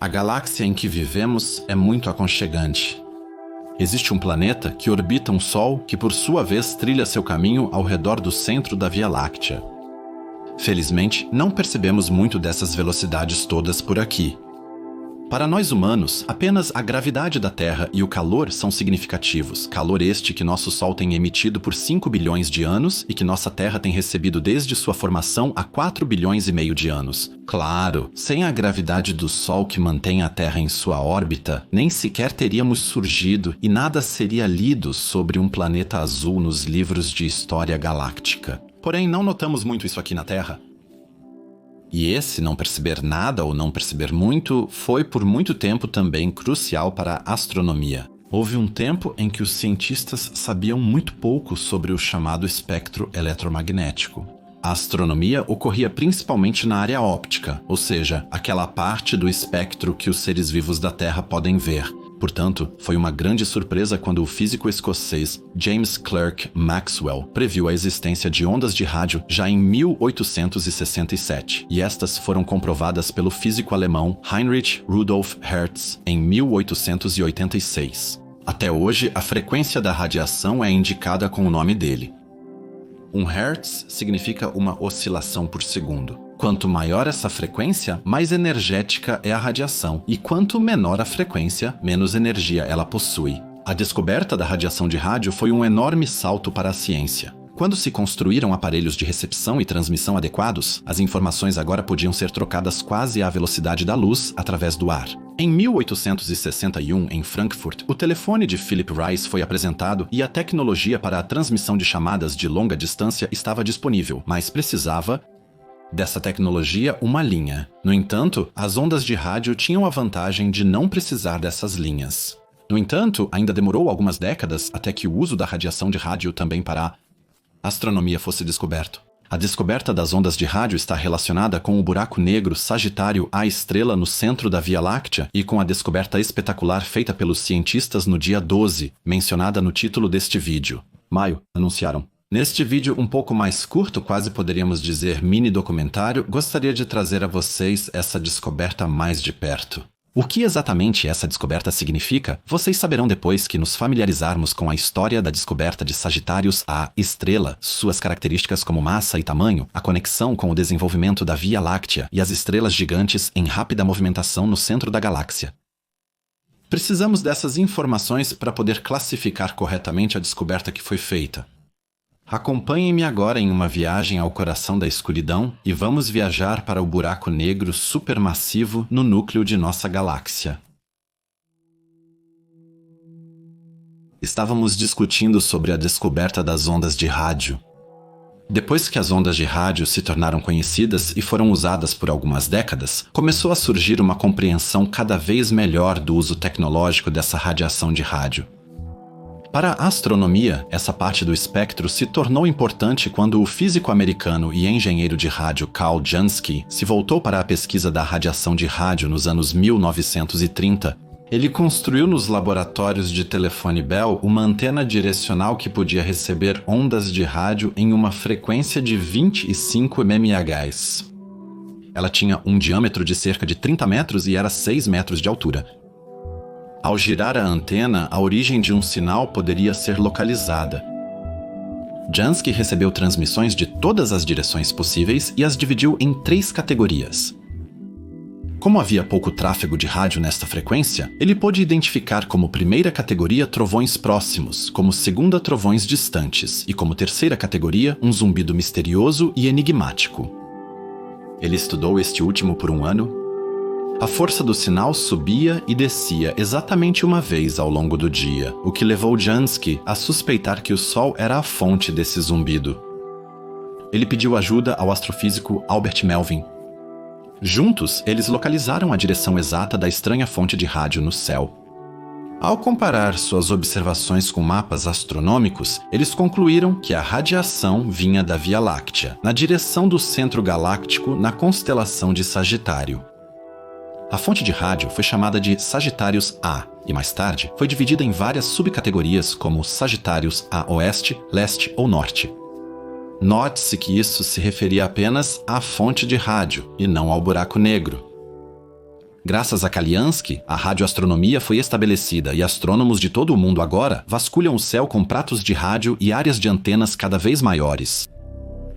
A galáxia em que vivemos é muito aconchegante. Existe um planeta que orbita um Sol que, por sua vez, trilha seu caminho ao redor do centro da Via Láctea. Felizmente, não percebemos muito dessas velocidades todas por aqui. Para nós humanos, apenas a gravidade da Terra e o calor são significativos, calor este que nosso Sol tem emitido por 5 bilhões de anos e que nossa Terra tem recebido desde sua formação há 4 bilhões e meio de anos. Claro, sem a gravidade do Sol que mantém a Terra em sua órbita, nem sequer teríamos surgido e nada seria lido sobre um planeta azul nos livros de história galáctica. Porém, não notamos muito isso aqui na Terra. E esse não perceber nada ou não perceber muito foi por muito tempo também crucial para a astronomia. Houve um tempo em que os cientistas sabiam muito pouco sobre o chamado espectro eletromagnético. A astronomia ocorria principalmente na área óptica, ou seja, aquela parte do espectro que os seres vivos da Terra podem ver. Portanto, foi uma grande surpresa quando o físico escocês James Clerk Maxwell previu a existência de ondas de rádio já em 1867, e estas foram comprovadas pelo físico alemão Heinrich Rudolf Hertz em 1886. Até hoje, a frequência da radiação é indicada com o nome dele. Um Hertz significa uma oscilação por segundo. Quanto maior essa frequência, mais energética é a radiação, e quanto menor a frequência, menos energia ela possui. A descoberta da radiação de rádio foi um enorme salto para a ciência. Quando se construíram aparelhos de recepção e transmissão adequados, as informações agora podiam ser trocadas quase à velocidade da luz através do ar. Em 1861, em Frankfurt, o telefone de Philip Rice foi apresentado e a tecnologia para a transmissão de chamadas de longa distância estava disponível, mas precisava dessa tecnologia uma linha. No entanto, as ondas de rádio tinham a vantagem de não precisar dessas linhas. No entanto, ainda demorou algumas décadas até que o uso da radiação de rádio também para a astronomia fosse descoberto. A descoberta das ondas de rádio está relacionada com o buraco negro Sagitário A estrela no centro da Via Láctea e com a descoberta espetacular feita pelos cientistas no dia 12, mencionada no título deste vídeo. Maio, anunciaram. Neste vídeo um pouco mais curto, quase poderíamos dizer mini documentário, gostaria de trazer a vocês essa descoberta mais de perto. O que exatamente essa descoberta significa, vocês saberão depois que nos familiarizarmos com a história da descoberta de Sagitários A estrela, suas características como massa e tamanho, a conexão com o desenvolvimento da Via Láctea e as estrelas gigantes em rápida movimentação no centro da galáxia. Precisamos dessas informações para poder classificar corretamente a descoberta que foi feita. Acompanhem-me agora em uma viagem ao coração da escuridão e vamos viajar para o buraco negro supermassivo no núcleo de nossa galáxia. Estávamos discutindo sobre a descoberta das ondas de rádio. Depois que as ondas de rádio se tornaram conhecidas e foram usadas por algumas décadas, começou a surgir uma compreensão cada vez melhor do uso tecnológico dessa radiação de rádio. Para a astronomia, essa parte do espectro se tornou importante quando o físico americano e engenheiro de rádio Carl Jansky se voltou para a pesquisa da radiação de rádio nos anos 1930. Ele construiu nos laboratórios de telefone Bell uma antena direcional que podia receber ondas de rádio em uma frequência de 25 mmHz. Ela tinha um diâmetro de cerca de 30 metros e era 6 metros de altura. Ao girar a antena, a origem de um sinal poderia ser localizada. Jansky recebeu transmissões de todas as direções possíveis e as dividiu em 3 categorias. Como havia pouco tráfego de rádio nesta frequência, ele pôde identificar como primeira categoria trovões próximos, como segunda trovões distantes e como terceira categoria um zumbido misterioso e enigmático. Ele estudou este último por um ano. A força do sinal subia e descia exatamente uma vez ao longo do dia, o que levou Jansky a suspeitar que o Sol era a fonte desse zumbido. Ele pediu ajuda ao astrofísico Albert Melvin. Juntos, eles localizaram a direção exata da estranha fonte de rádio no céu. Ao comparar suas observações com mapas astronômicos, eles concluíram que a radiação vinha da Via Láctea, na direção do centro galáctico na constelação de Sagitário. A fonte de rádio foi chamada de Sagitários A e mais tarde foi dividida em várias subcategorias como Sagitários a oeste, leste ou norte. Note-se que isso se referia apenas à fonte de rádio e não ao buraco negro. Graças a Kaliansky, a radioastronomia foi estabelecida e astrônomos de todo o mundo agora vasculham o céu com pratos de rádio e áreas de antenas cada vez maiores.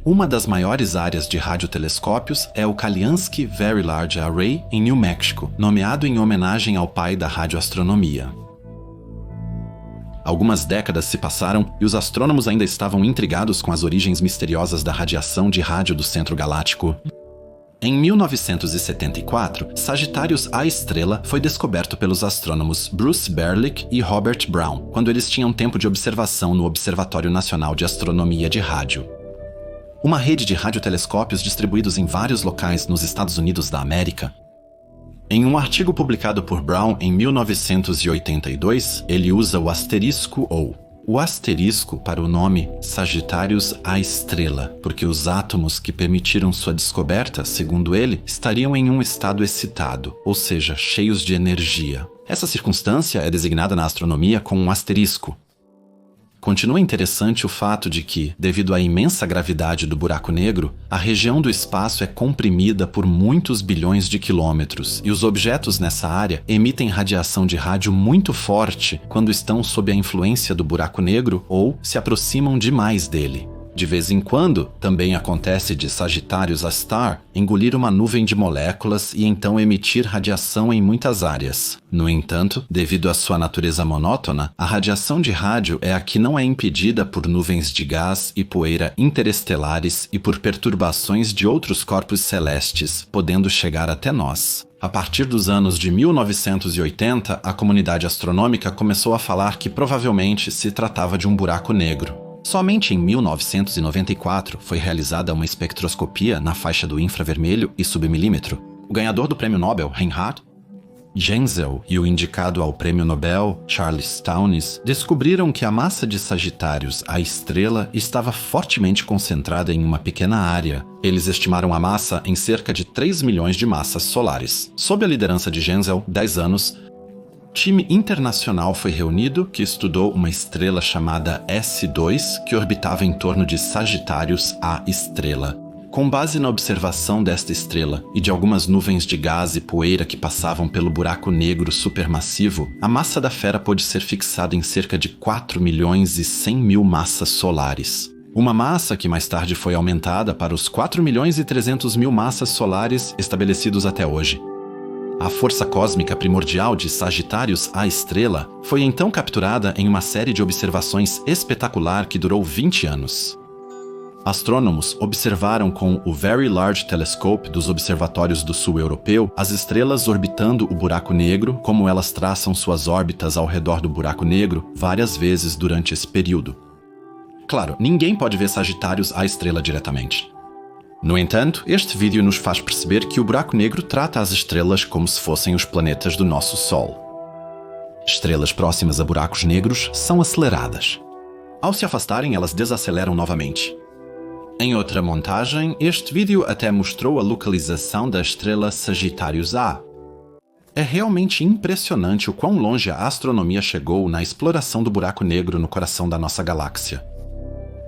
Uma das maiores áreas de radiotelescópios é o Kaliansky Very Large Array em New Mexico, nomeado em homenagem ao pai da radioastronomia. Algumas décadas se passaram e os astrônomos ainda estavam intrigados com as origens misteriosas da radiação de rádio do centro galáctico. Em 1974, Sagitários A estrela foi descoberto pelos astrônomos Bruce Berlick e Robert Brown, quando eles tinham tempo de observação no Observatório Nacional de Astronomia de Rádio. Uma rede de radiotelescópios distribuídos em vários locais nos Estados Unidos da América. Em um artigo publicado por Brown em 1982, ele usa o asterisco ou o asterisco para o nome Sagitários A estrela, porque os átomos que permitiram sua descoberta, segundo ele, estariam em um estado excitado, ou seja, cheios de energia. Essa circunstância é designada na astronomia com um asterisco. Continua interessante o fato de que, devido à imensa gravidade do buraco negro, a região do espaço é comprimida por muitos bilhões de quilômetros e os objetos nessa área emitem radiação de rádio muito forte quando estão sob a influência do buraco negro ou se aproximam demais dele. De vez em quando, também acontece de Sagitários A Star engolir uma nuvem de moléculas e então emitir radiação em muitas áreas. No entanto, devido à sua natureza monótona, a radiação de rádio é a que não é impedida por nuvens de gás e poeira interestelares e por perturbações de outros corpos celestes, podendo chegar até nós. A partir dos anos de 1980, a comunidade astronômica começou a falar que provavelmente se tratava de um buraco negro. Somente em 1994 foi realizada uma espectroscopia na faixa do infravermelho e submilímetro. O ganhador do prêmio Nobel, Reinhard Genzel, e o indicado ao prêmio Nobel, Charles Townes, descobriram que a massa de Sagitários A estrela estava fortemente concentrada em uma pequena área. Eles estimaram a massa em cerca de 3 milhões de massas solares. Sob a liderança de Genzel, 10 anos, time internacional foi reunido que estudou uma estrela chamada S2 que orbitava em torno de Sagitários A estrela. Com base na observação desta estrela e de algumas nuvens de gás e poeira que passavam pelo buraco negro supermassivo, a massa da fera pôde ser fixada em cerca de 4 milhões e 100 mil massas solares. Uma massa que mais tarde foi aumentada para os 4 milhões e 300 mil massas solares estabelecidos até hoje. A força cósmica primordial de Sagitários A estrela foi então capturada em uma série de observações espetacular que durou 20 anos. Astrônomos observaram com o Very Large Telescope dos observatórios do sul europeu as estrelas orbitando o buraco negro, como elas traçam suas órbitas ao redor do buraco negro várias vezes durante esse período. Claro, ninguém pode ver Sagitários A estrela diretamente. No entanto, este vídeo nos faz perceber que o buraco negro trata as estrelas como se fossem os planetas do nosso Sol. Estrelas próximas a buracos negros são aceleradas. Ao se afastarem, elas desaceleram novamente. Em outra montagem, este vídeo até mostrou a localização da estrela Sagitários A. É realmente impressionante o quão longe a astronomia chegou na exploração do buraco negro no coração da nossa galáxia.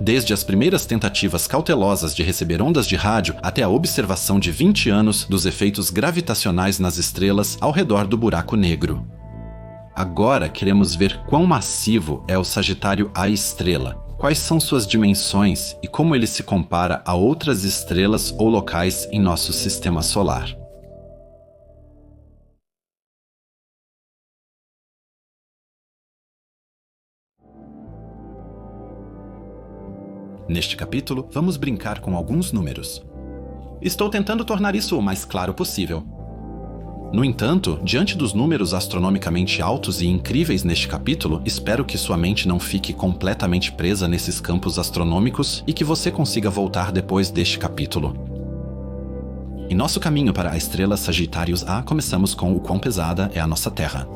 Desde as primeiras tentativas cautelosas de receber ondas de rádio até a observação de 20 anos dos efeitos gravitacionais nas estrelas ao redor do buraco negro. Agora queremos ver quão massivo é o Sagitário A estrela, quais são suas dimensões e como ele se compara a outras estrelas ou locais em nosso sistema solar. Neste capítulo, vamos brincar com alguns números. Estou tentando tornar isso o mais claro possível. No entanto, diante dos números astronomicamente altos e incríveis neste capítulo, espero que sua mente não fique completamente presa nesses campos astronômicos e que você consiga voltar depois deste capítulo. Em nosso caminho para a estrela Sagitários A, começamos com o quão pesada é a nossa Terra.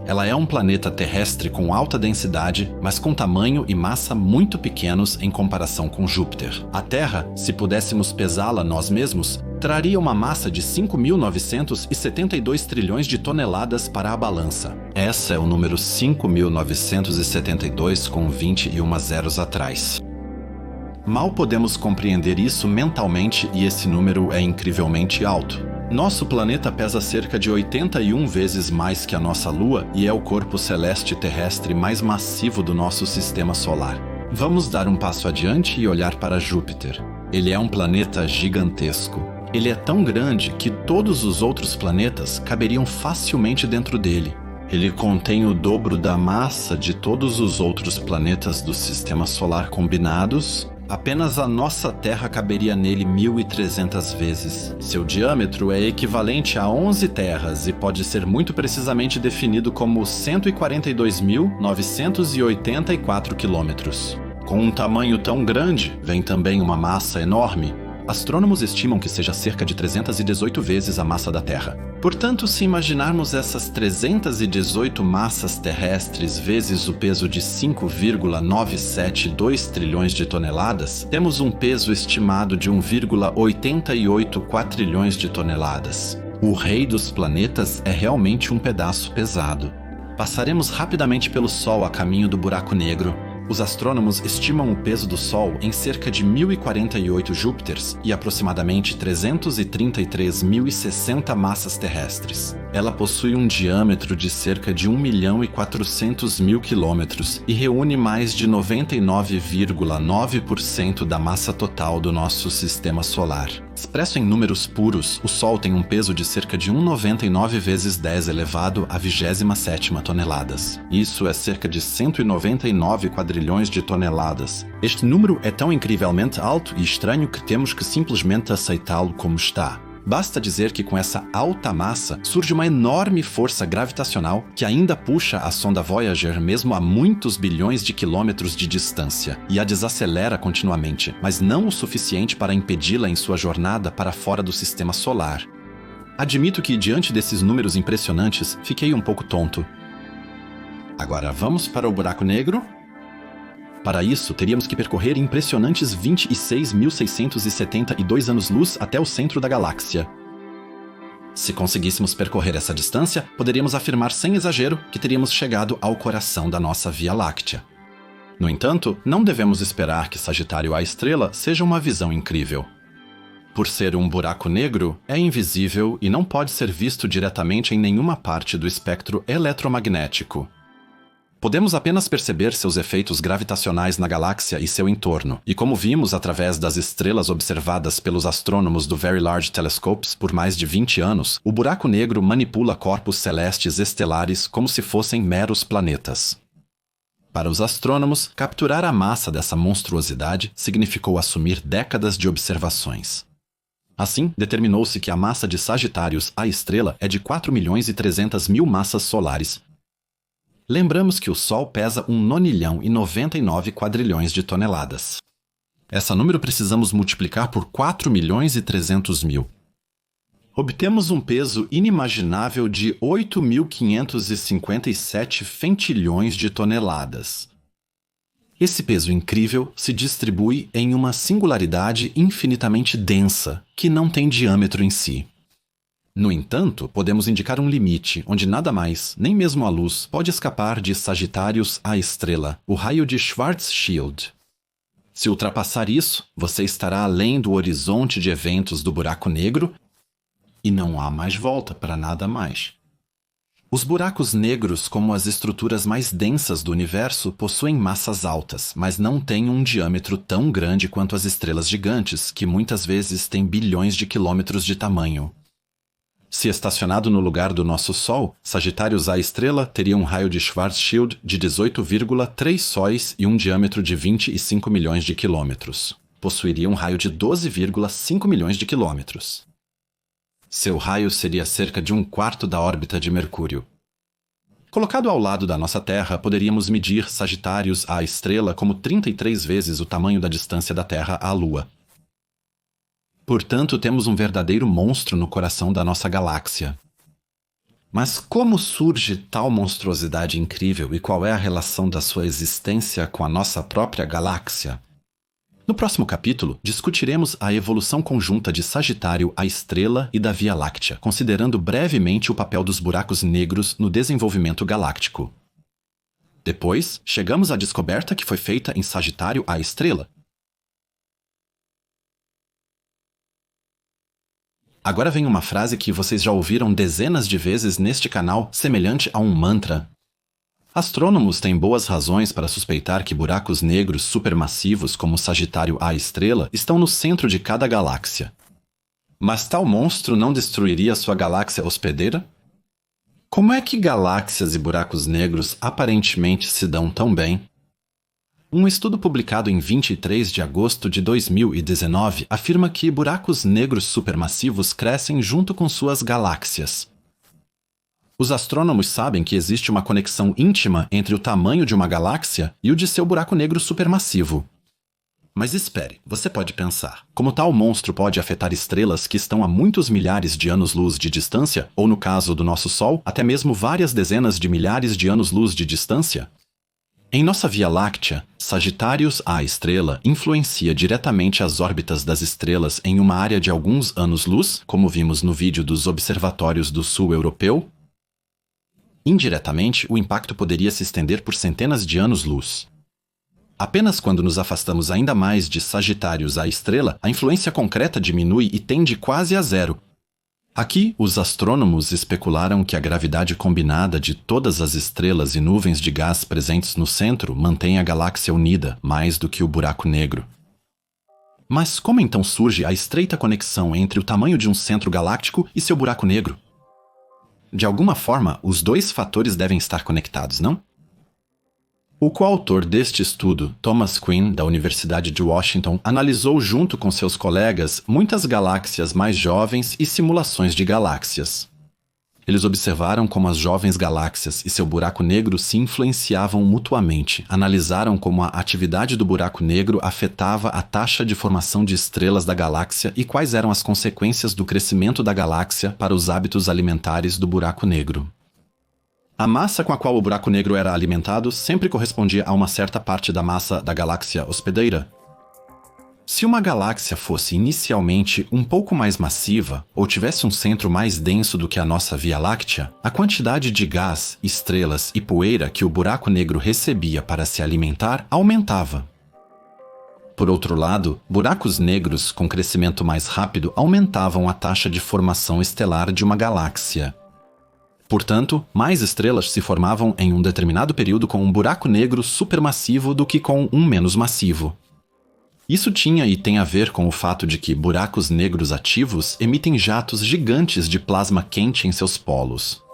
Ela é um planeta terrestre com alta densidade, mas com tamanho e massa muito pequenos em comparação com Júpiter. A Terra, se pudéssemos pesá-la nós mesmos, traria uma massa de 5.972 trilhões de toneladas para a balança. Essa é o número 5.972 com 21 zeros atrás. Mal podemos compreender isso mentalmente e esse número é incrivelmente alto. Nosso planeta pesa cerca de 81 vezes mais que a nossa Lua e é o corpo celeste terrestre mais massivo do nosso sistema solar. Vamos dar um passo adiante e olhar para Júpiter. Ele é um planeta gigantesco. Ele é tão grande que todos os outros planetas caberiam facilmente dentro dele. Ele contém o dobro da massa de todos os outros planetas do sistema solar combinados. Apenas a nossa Terra caberia nele 1.300 vezes. Seu diâmetro é equivalente a 11 terras e pode ser muito precisamente definido como 142.984 quilômetros. Com um tamanho tão grande, vem também uma massa enorme. Astrônomos estimam que seja cerca de 318 vezes a massa da Terra. Portanto, se imaginarmos essas 318 massas terrestres vezes o peso de 5,972 trilhões de toneladas, temos um peso estimado de 1,88 quatrilhões de toneladas. O rei dos planetas é realmente um pedaço pesado. Passaremos rapidamente pelo Sol a caminho do buraco negro. Os astrônomos estimam o peso do Sol em cerca de 1.048 Júpiters e aproximadamente 333.060 massas terrestres. Ela possui um diâmetro de cerca de 1.400.000 quilômetros e reúne mais de 99,9% da massa total do nosso sistema solar. Expresso em números puros, o Sol tem um peso de cerca de 1,99 vezes 10 elevado a 27ª toneladas. Isso é cerca de 199 quadrilhões de toneladas. Este número é tão incrivelmente alto e estranho que temos que simplesmente aceitá-lo como está. Basta dizer que com essa alta massa surge uma enorme força gravitacional que ainda puxa a sonda Voyager mesmo a muitos bilhões de quilômetros de distância e a desacelera continuamente, mas não o suficiente para impedi-la em sua jornada para fora do sistema solar. Admito que, diante desses números impressionantes, fiquei um pouco tonto. Agora vamos para o buraco negro? Para isso, teríamos que percorrer impressionantes 26.672 anos-luz até o centro da galáxia. Se conseguíssemos percorrer essa distância, poderíamos afirmar sem exagero que teríamos chegado ao coração da nossa Via Láctea. No entanto, não devemos esperar que Sagitário A estrela seja uma visão incrível. Por ser um buraco negro, é invisível e não pode ser visto diretamente em nenhuma parte do espectro eletromagnético. Podemos apenas perceber seus efeitos gravitacionais na galáxia e seu entorno, e como vimos através das estrelas observadas pelos astrônomos do Very Large Telescopes por mais de 20 anos, o buraco negro manipula corpos celestes estelares como se fossem meros planetas. Para os astrônomos, capturar a massa dessa monstruosidade significou assumir décadas de observações. Assim, determinou-se que a massa de Sagitários A estrela é de 4.300.000 massas solares. Lembramos que o Sol pesa 1.099 quadrilhões de toneladas. Esse número precisamos multiplicar por 4.300.000. Obtemos um peso inimaginável de 8.557 fentilhões de toneladas. Esse peso incrível se distribui em uma singularidade infinitamente densa, que não tem diâmetro em si. No entanto, podemos indicar um limite onde nada mais, nem mesmo a luz, pode escapar de Sagitários A estrela, o raio de Schwarzschild. Se ultrapassar isso, você estará além do horizonte de eventos do buraco negro e não há mais volta para nada mais. Os buracos negros, como as estruturas mais densas do universo, possuem massas altas, mas não têm um diâmetro tão grande quanto as estrelas gigantes, que muitas vezes têm bilhões de quilômetros de tamanho. Se estacionado no lugar do nosso Sol, Sagitários A estrela teria um raio de Schwarzschild de 18,3 sóis e um diâmetro de 25 milhões de quilômetros. Possuiria um raio de 12,5 milhões de quilômetros. Seu raio seria cerca de 1/4 da órbita de Mercúrio. Colocado ao lado da nossa Terra, poderíamos medir Sagitários A estrela como 33 vezes o tamanho da distância da Terra à Lua. Portanto, temos um verdadeiro monstro no coração da nossa galáxia. Mas como surge tal monstruosidade incrível e qual é a relação da sua existência com a nossa própria galáxia? No próximo capítulo, discutiremos a evolução conjunta de Sagitário A estrela e da Via Láctea, considerando brevemente o papel dos buracos negros no desenvolvimento galáctico. Depois, chegamos à descoberta que foi feita em Sagitário A estrela. Agora vem uma frase que vocês já ouviram dezenas de vezes neste canal, semelhante a um mantra. Astrônomos têm boas razões para suspeitar que buracos negros supermassivos como Sagitário A estrela estão no centro de cada galáxia. Mas tal monstro não destruiria sua galáxia hospedeira? Como é que galáxias e buracos negros aparentemente se dão tão bem? Um estudo publicado em 23 de agosto de 2019 afirma que buracos negros supermassivos crescem junto com suas galáxias. Os astrônomos sabem que existe uma conexão íntima entre o tamanho de uma galáxia e o de seu buraco negro supermassivo. Mas espere, você pode pensar, como tal monstro pode afetar estrelas que estão a muitos milhares de anos-luz de distância, ou no caso do nosso Sol, até mesmo várias dezenas de milhares de anos-luz de distância? Em nossa Via Láctea, Sagitários A estrela influencia diretamente as órbitas das estrelas em uma área de alguns anos-luz, como vimos no vídeo dos observatórios do Sul Europeu. Indiretamente, o impacto poderia se estender por centenas de anos-luz. Apenas quando nos afastamos ainda mais de Sagitários A estrela, a influência concreta diminui e tende quase a zero. Aqui, os astrônomos especularam que a gravidade combinada de todas as estrelas e nuvens de gás presentes no centro mantém a galáxia unida, mais do que o buraco negro. Mas como então surge a estreita conexão entre o tamanho de um centro galáctico e seu buraco negro? De alguma forma, os dois fatores devem estar conectados, não? O coautor deste estudo, Thomas Quinn, da Universidade de Washington, analisou junto com seus colegas muitas galáxias mais jovens e simulações de galáxias. Eles observaram como as jovens galáxias e seu buraco negro se influenciavam mutuamente, analisaram como a atividade do buraco negro afetava a taxa de formação de estrelas da galáxia e quais eram as consequências do crescimento da galáxia para os hábitos alimentares do buraco negro. A massa com a qual o buraco negro era alimentado sempre correspondia a uma certa parte da massa da galáxia hospedeira. Se uma galáxia fosse inicialmente um pouco mais massiva ou tivesse um centro mais denso do que a nossa Via Láctea, a quantidade de gás, estrelas e poeira que o buraco negro recebia para se alimentar aumentava. Por outro lado, buracos negros com crescimento mais rápido aumentavam a taxa de formação estelar de uma galáxia. Portanto, mais estrelas se formavam em um determinado período com um buraco negro supermassivo do que com um menos massivo. Isso tinha e tem a ver com o fato de que buracos negros ativos emitem jatos gigantes de plasma quente em seus polos.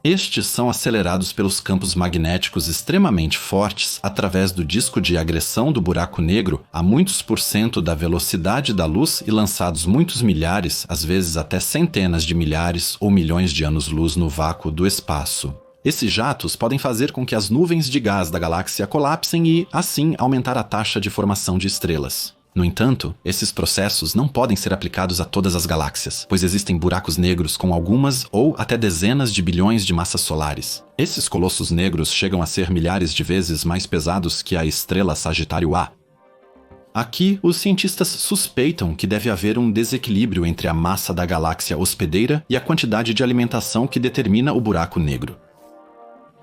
Estes são acelerados pelos campos magnéticos extremamente fortes através do disco de agressão do buraco negro a muitos por cento da velocidade da luz e lançados muitos milhares, às vezes até centenas de milhares ou milhões de anos-luz no vácuo do espaço. Esses jatos podem fazer com que as nuvens de gás da galáxia colapsem e, assim, aumentar a taxa de formação de estrelas. No entanto, esses processos não podem ser aplicados a todas as galáxias, pois existem buracos negros com algumas ou até dezenas de bilhões de massas solares. Esses colossos negros chegam a ser milhares de vezes mais pesados que a estrela Sagitário A. Aqui, os cientistas suspeitam que deve haver um desequilíbrio entre a massa da galáxia hospedeira e a quantidade de alimentação que determina o buraco negro.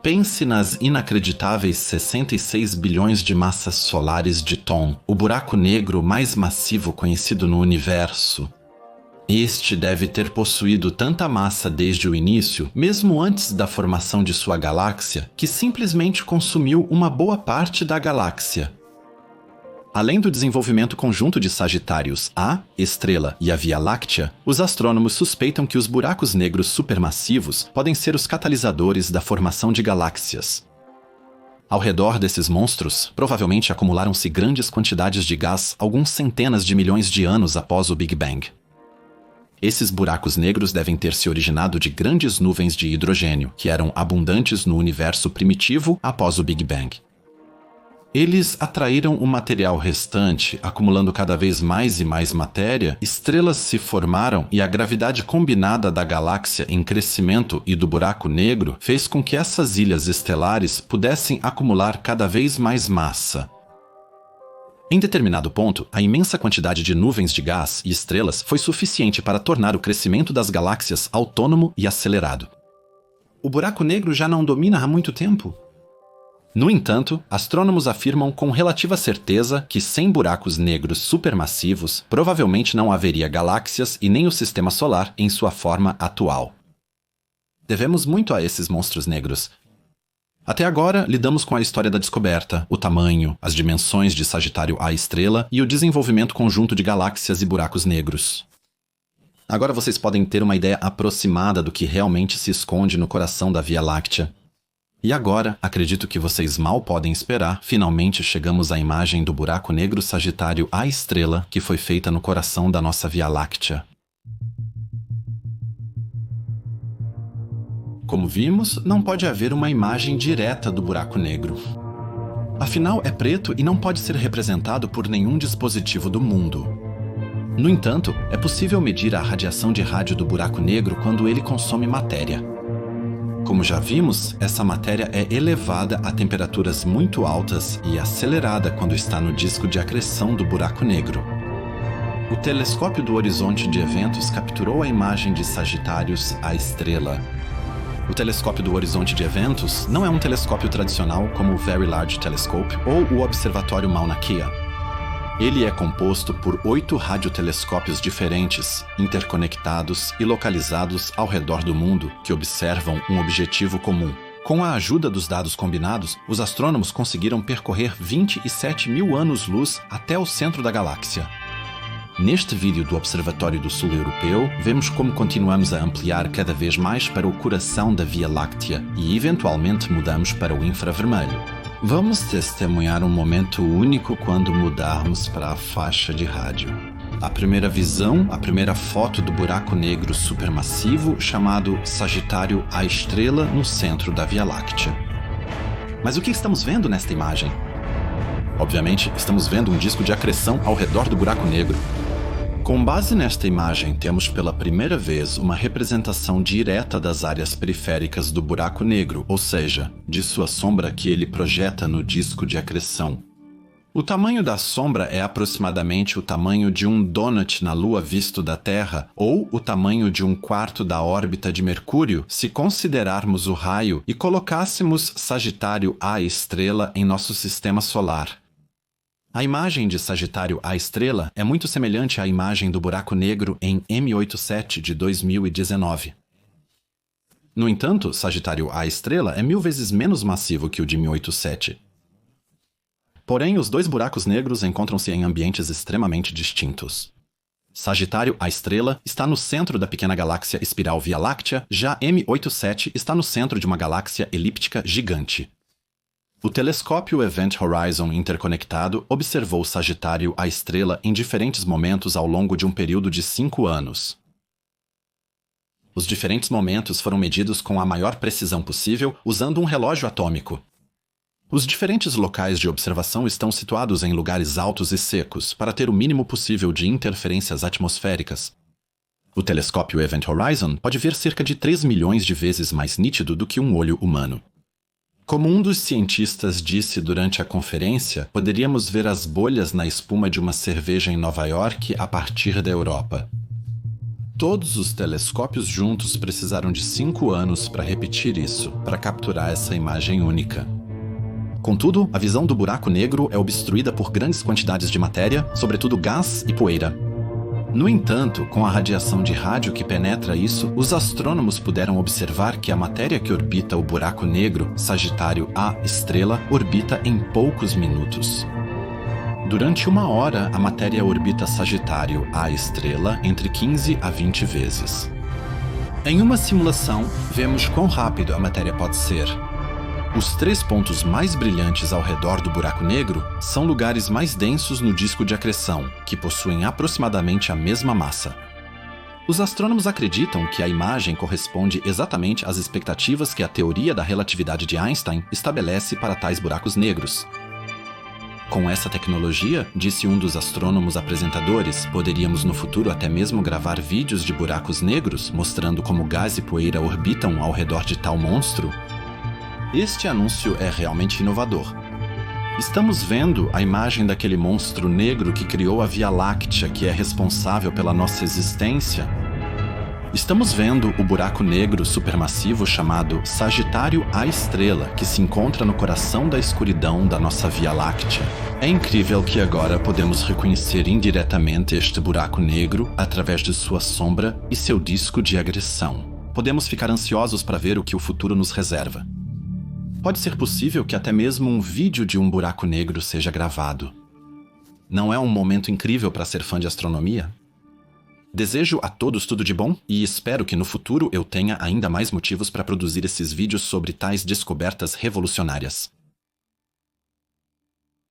Pense nas inacreditáveis 66 bilhões de massas solares de Thon, o buraco negro mais massivo conhecido no universo. Este deve ter possuído tanta massa desde o início, mesmo antes da formação de sua galáxia, que simplesmente consumiu uma boa parte da galáxia. Além do desenvolvimento conjunto de Sagitários A, estrela e a Via Láctea, os astrônomos suspeitam que os buracos negros supermassivos podem ser os catalisadores da formação de galáxias. Ao redor desses monstros, provavelmente acumularam-se grandes quantidades de gás alguns centenas de milhões de anos após o Big Bang. Esses buracos negros devem ter se originado de grandes nuvens de hidrogênio, que eram abundantes no universo primitivo após o Big Bang. Eles atraíram o material restante, acumulando cada vez mais e mais matéria, estrelas se formaram e a gravidade combinada da galáxia em crescimento e do buraco negro fez com que essas ilhas estelares pudessem acumular cada vez mais massa. Em determinado ponto, a imensa quantidade de nuvens de gás e estrelas foi suficiente para tornar o crescimento das galáxias autônomo e acelerado. O buraco negro já não domina há muito tempo? No entanto, astrônomos afirmam com relativa certeza que sem buracos negros supermassivos, provavelmente não haveria galáxias e nem o sistema solar em sua forma atual. Devemos muito a esses monstros negros. Até agora, lidamos com a história da descoberta, o tamanho, as dimensões de Sagitário A estrela e o desenvolvimento conjunto de galáxias e buracos negros. Agora vocês podem ter uma ideia aproximada do que realmente se esconde no coração da Via Láctea. E agora, acredito que vocês mal podem esperar, finalmente chegamos à imagem do buraco negro Sagitário A estrela que foi feita no coração da nossa Via Láctea. Como vimos, não pode haver uma imagem direta do buraco negro. Afinal, é preto e não pode ser representado por nenhum dispositivo do mundo. No entanto, é possível medir a radiação de rádio do buraco negro quando ele consome matéria. Como já vimos, essa matéria é elevada a temperaturas muito altas e acelerada quando está no disco de acreção do buraco negro. O telescópio do Horizonte de Eventos capturou a imagem de Sagitários A estrela. O telescópio do Horizonte de Eventos não é um telescópio tradicional como o Very Large Telescope ou o Observatório Mauna Kea. Ele é composto por 8 radiotelescópios diferentes, interconectados e localizados ao redor do mundo, que observam um objetivo comum. Com a ajuda dos dados combinados, os astrônomos conseguiram percorrer 27 mil anos-luz até o centro da galáxia. Neste vídeo do Observatório do Sul Europeu, vemos como continuamos a ampliar cada vez mais para o coração da Via Láctea e, eventualmente, mudamos para o infravermelho. Vamos testemunhar um momento único quando mudarmos para a faixa de rádio. A primeira visão, a primeira foto do buraco negro supermassivo chamado Sagitário A estrela no centro da Via Láctea. Mas o que estamos vendo nesta imagem? Obviamente, estamos vendo um disco de acreção ao redor do buraco negro. Com base nesta imagem, temos pela primeira vez uma representação direta das áreas periféricas do buraco negro, ou seja, de sua sombra que ele projeta no disco de acreção. O tamanho da sombra é aproximadamente o tamanho de um donut na Lua visto da Terra, ou o tamanho de um quarto da órbita de Mercúrio, se considerarmos o raio e colocássemos Sagitário A estrela em nosso sistema solar. A imagem de Sagitário A estrela é muito semelhante à imagem do buraco negro em M87 de 2019. No entanto, Sagitário A estrela é 1000 vezes menos massivo que o de M87. Porém, os dois buracos negros encontram-se em ambientes extremamente distintos. Sagitário A estrela está no centro da pequena galáxia espiral Via Láctea, já M87 está no centro de uma galáxia elíptica gigante. O telescópio Event Horizon interconectado observou Sagitário A estrela em diferentes momentos ao longo de um período de 5 anos. Os diferentes momentos foram medidos com a maior precisão possível usando um relógio atômico. Os diferentes locais de observação estão situados em lugares altos e secos para ter o mínimo possível de interferências atmosféricas. O telescópio Event Horizon pode ver cerca de 3 milhões de vezes mais nítido do que um olho humano. Como um dos cientistas disse durante a conferência, poderíamos ver as bolhas na espuma de uma cerveja em Nova York a partir da Europa. Todos os telescópios juntos precisaram de 5 anos para repetir isso, para capturar essa imagem única. Contudo, a visão do buraco negro é obstruída por grandes quantidades de matéria, sobretudo gás e poeira. No entanto, com a radiação de rádio que penetra isso, os astrônomos puderam observar que a matéria que orbita o buraco negro, Sagitário A estrela, orbita em poucos minutos. Durante 1 hora, a matéria orbita Sagitário A estrela entre 15 a 20 vezes. Em uma simulação, vemos quão rápido a matéria pode ser. Os 3 pontos mais brilhantes ao redor do buraco negro são lugares mais densos no disco de acreção, que possuem aproximadamente a mesma massa. Os astrônomos acreditam que a imagem corresponde exatamente às expectativas que a teoria da relatividade de Einstein estabelece para tais buracos negros. Com essa tecnologia, disse um dos astrônomos apresentadores, poderíamos no futuro até mesmo gravar vídeos de buracos negros mostrando como gás e poeira orbitam ao redor de tal monstro. Este anúncio é realmente inovador. Estamos vendo a imagem daquele monstro negro que criou a Via Láctea, que é responsável pela nossa existência. Estamos vendo o buraco negro supermassivo chamado Sagitário A Estrela, que se encontra no coração da escuridão da nossa Via Láctea. É incrível que agora podemos reconhecer indiretamente este buraco negro através de sua sombra e seu disco de agressão. Podemos ficar ansiosos para ver o que o futuro nos reserva. Pode ser possível que até mesmo um vídeo de um buraco negro seja gravado. Não é um momento incrível para ser fã de astronomia? Desejo a todos tudo de bom e espero que no futuro eu tenha ainda mais motivos para produzir esses vídeos sobre tais descobertas revolucionárias.